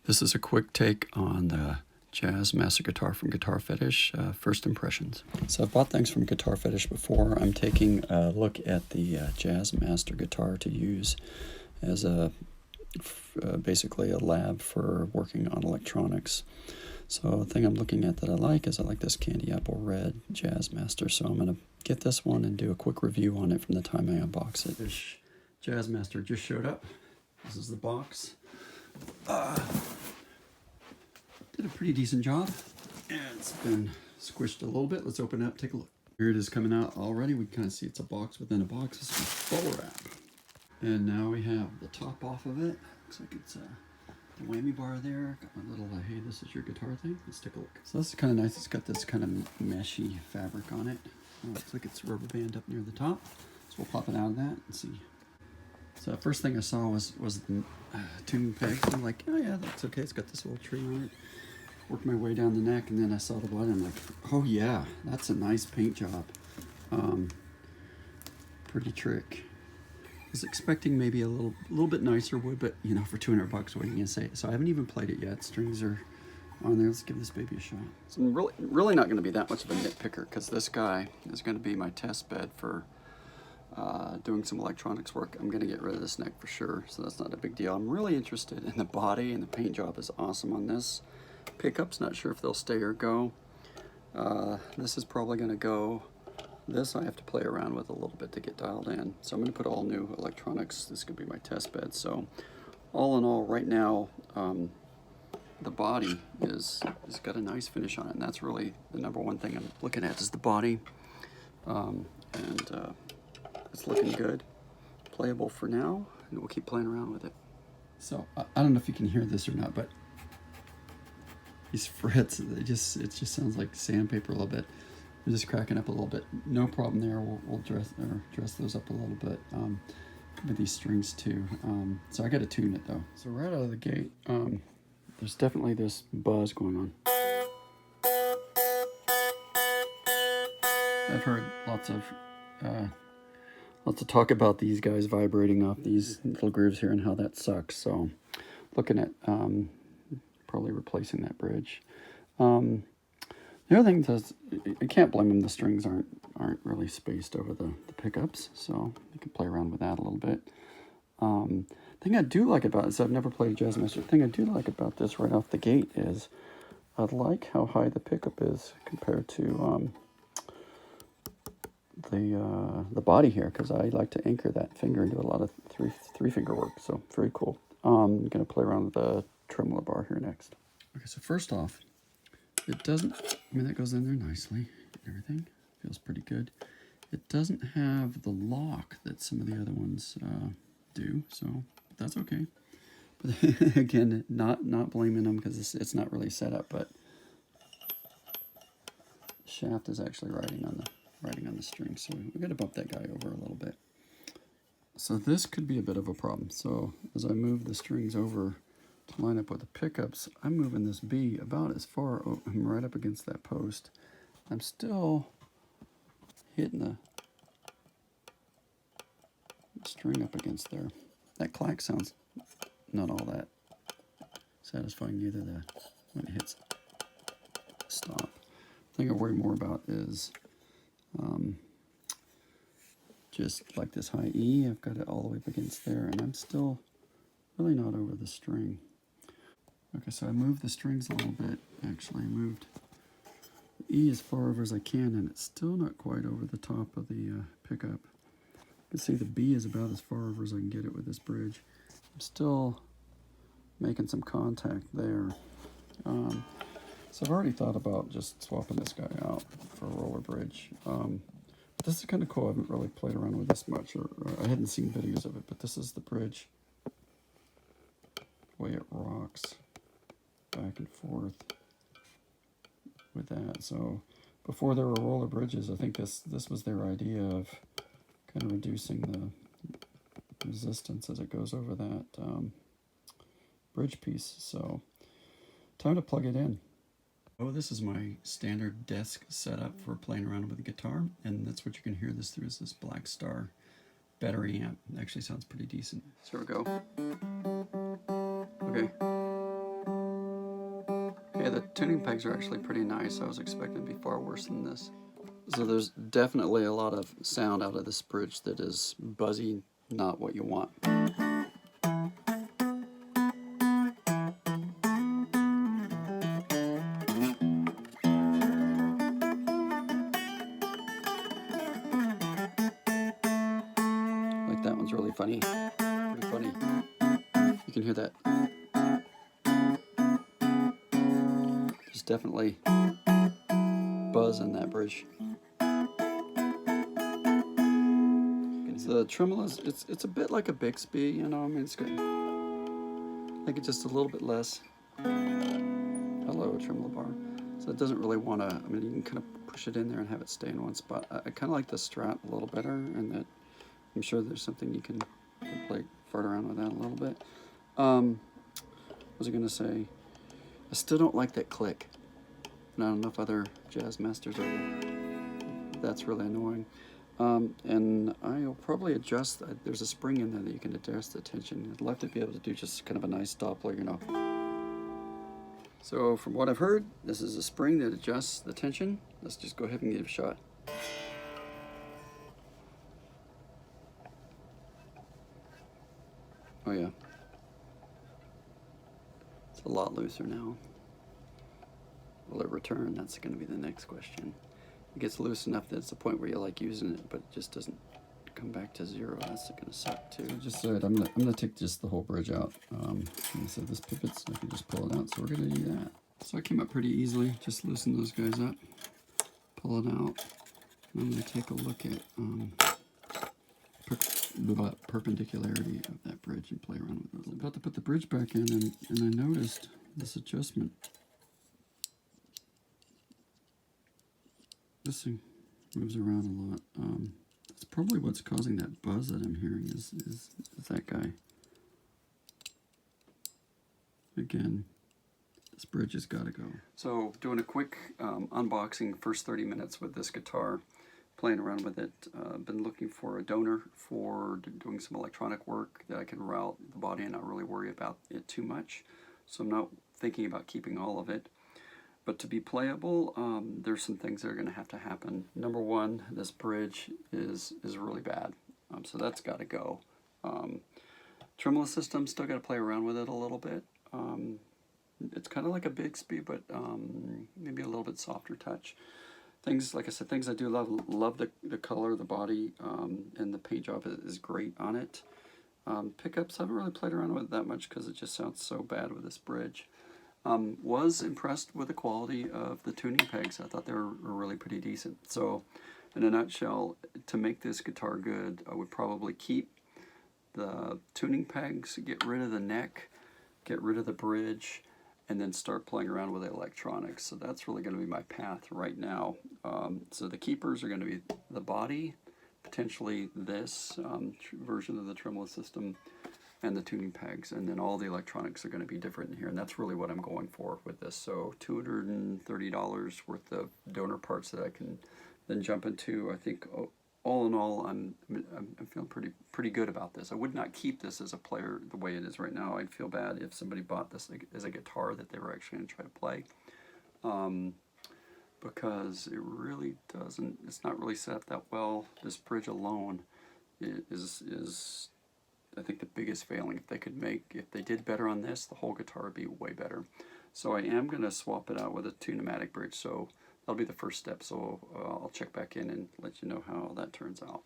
This is a quick take on the Jazzmaster guitar from Guitarfetish, first impressions. So I've bought things from Guitarfetish before. I'm taking a look at the Jazzmaster guitar to use as basically a lab for working on electronics. So the thing I'm looking at that I like is I like this candy apple red Jazzmaster. So I'm going to get this one and do a quick review on it from the time I unbox it. This Jazzmaster just showed up. This is the box. Did a pretty decent job, and it's been squished a little bit. Let's open it up, take a look. Here it is coming out already. We can kind of see it's a box within a box. This is bubble wrap. And now we have the top off of it. Looks like it's the whammy bar there. Got my little, hey, this is your guitar thing. Let's take a look. So this is kind of nice. It's got this kind of meshy fabric on it. Looks like it's rubber band up near the top. So we'll pop it out of that and see. So the first thing I saw was the tune pegs. I'm like, oh yeah, that's okay. It's got this little tree on it. Worked my way down the neck, and then I saw the bottom. I'm like, oh yeah, that's a nice paint job. Pretty trick. I was expecting maybe a little bit nicer wood, but you know, for 200 bucks, what are you gonna say? So I haven't even played it yet. Strings are on there. Let's give this baby a shot. So I'm really not gonna be that much of a nitpicker, because this guy is gonna be my test bed for doing some electronics work. I'm gonna get rid of this neck for sure, so that's not a big deal. I'm really interested in the body, and the paint job is awesome on this. Pickups, not sure if they'll stay or go. This is probably gonna go. This I have to play around with a little bit to get dialed in. So I'm gonna put all new electronics. This could be my test bed. So all in all, right now, the body is got a nice finish on it, and that's really the number one thing I'm looking at is the body. It's looking good, playable for now, and we'll keep playing around with it. So I don't know if you can hear this or not, but these frets, it just sounds like sandpaper a little bit. They're just cracking up a little bit. No problem there. We'll dress those up a little bit with these strings too. So I got to tune it though. So right out of the gate, there's definitely this buzz going on. I've heard lots of talk about these guys vibrating off these little grooves here and how that sucks. So looking at probably replacing that bridge. The other thing is, I can't blame them. The strings aren't really spaced over the pickups, so you can play around with that a little bit. Thing I do like about this, I've never played a Jazzmaster. The thing I do like about this right off the gate is I like how high the pickup is compared to the body here, because I like to anchor that finger and do a lot of three finger work. So very cool. I'm gonna play around with the Tremolo bar here next. Okay, so first off, it doesn't, I mean, that goes in there nicely and everything. Feels pretty good. It doesn't have the lock that some of the other ones do, so that's okay. But again, not blaming them, because it's not really set up, but the shaft is actually riding on the string, so we got to bump that guy over a little bit. So this could be a bit of a problem. So as I move the strings over to line up with the pickups, I'm moving this B about as far. Oh, I'm right up against that post. I'm still hitting the string up against there. That clack sounds not all that satisfying either. When it hits stop. The thing I worry more about is just like this high E. I've got it all the way up against there, and I'm still really not over the string. Okay, so I moved the strings a little bit. Actually, I moved the E as far over as I can, and it's still not quite over the top of the pickup. You can see the B is about as far over as I can get it with this bridge. I'm still making some contact there. So I've already thought about just swapping this guy out for a roller bridge. But this is kind of cool. I haven't really played around with this much, or I hadn't seen videos of it, but this is the bridge. The way it rocks back and forth with that. So before there were roller bridges, I think this was their idea of kind of reducing the resistance as it goes over that bridge piece. So time to plug it in. Oh, this is my standard desk setup for playing around with the guitar, and that's what you can hear this through, is this Black Star battery amp. It actually sounds pretty decent. So here we go. Okay. Hey, the tuning pegs are actually pretty nice. I was expecting to be far worse than this. So there's definitely a lot of sound out of this bridge that is buzzy, not what you want. Like that one's really funny. Pretty funny. You can hear that. There's definitely buzz in that bridge. So the tremolo's, it's a bit like a Bixby, you know. I mean, it's good. Like it's just a little bit less. Hello, tremolo bar. So it doesn't really want to. I mean, you can kind of push it in there and have it stay in one spot. I kind of like the Strat a little better, and that I'm sure there's something you can play, fart around with that a little bit. What was I gonna say? I still don't like that click. And I don't know if other jazz masters are. That's really annoying. And I'll probably adjust. There's a spring in there that you can adjust the tension. I'd love to be able to do just kind of a nice Doppler, you know. So from what I've heard, this is a spring that adjusts the tension. Let's just go ahead and give it a shot. Oh yeah. It's a lot looser now. Will it return? That's going to be the next question. It gets loose enough that it's the point where you like using it, but it just doesn't come back to zero. That's going to suck too. Just so I'm gonna take just the whole bridge out. So this pivots, I can just pull it out. So we're gonna do that. So I came up pretty easily. Just loosen those guys up, pull it out. And I'm gonna take a look at the perpendicularity of that bridge and play around with it. I was about to put the bridge back in, and I noticed this adjustment. This thing moves around a lot. That's probably what's causing that buzz that I'm hearing is that guy. Again, this bridge has got to go. So doing a quick unboxing, first 30 minutes with this guitar, playing around with it. Been looking for a donor for doing some electronic work that I can route the body and not really worry about it too much. So I'm not thinking about keeping all of it. But to be playable, there's some things that are going to have to happen. Number one, this bridge is really bad, so that's got to go. Tremolo system, still got to play around with it a little bit. It's kind of like a Bixby, but maybe a little bit softer touch. Things, like I said, things I do love the color, the body, and the paint job is great on it. Pickups, I haven't really played around with it that much because it just sounds so bad with this bridge. Was impressed with the quality of the tuning pegs. I thought they were really pretty decent. So in a nutshell, to make this guitar good, I would probably keep the tuning pegs, get rid of the neck, get rid of the bridge, and then start playing around with the electronics. So that's really going to be my path right now. So the keepers are going to be the body, potentially this version of the tremolo system, and the tuning pegs, and then all the electronics are going to be different in here, and that's really what I'm going for with this. So $230 worth of donor parts that I can then jump into. I think all in all, I'm feeling pretty good about this. I would not keep this as a player the way it is right now. I'd feel bad if somebody bought this as a guitar that they were actually going to try to play, because it really doesn't. It's not really set up that well. This bridge alone is I think the biggest failing. If they did better on this, the whole guitar would be way better. So I am going to swap it out with a two-pneumatic bridge. So that'll be the first step. So I'll check back in and let you know how that turns out.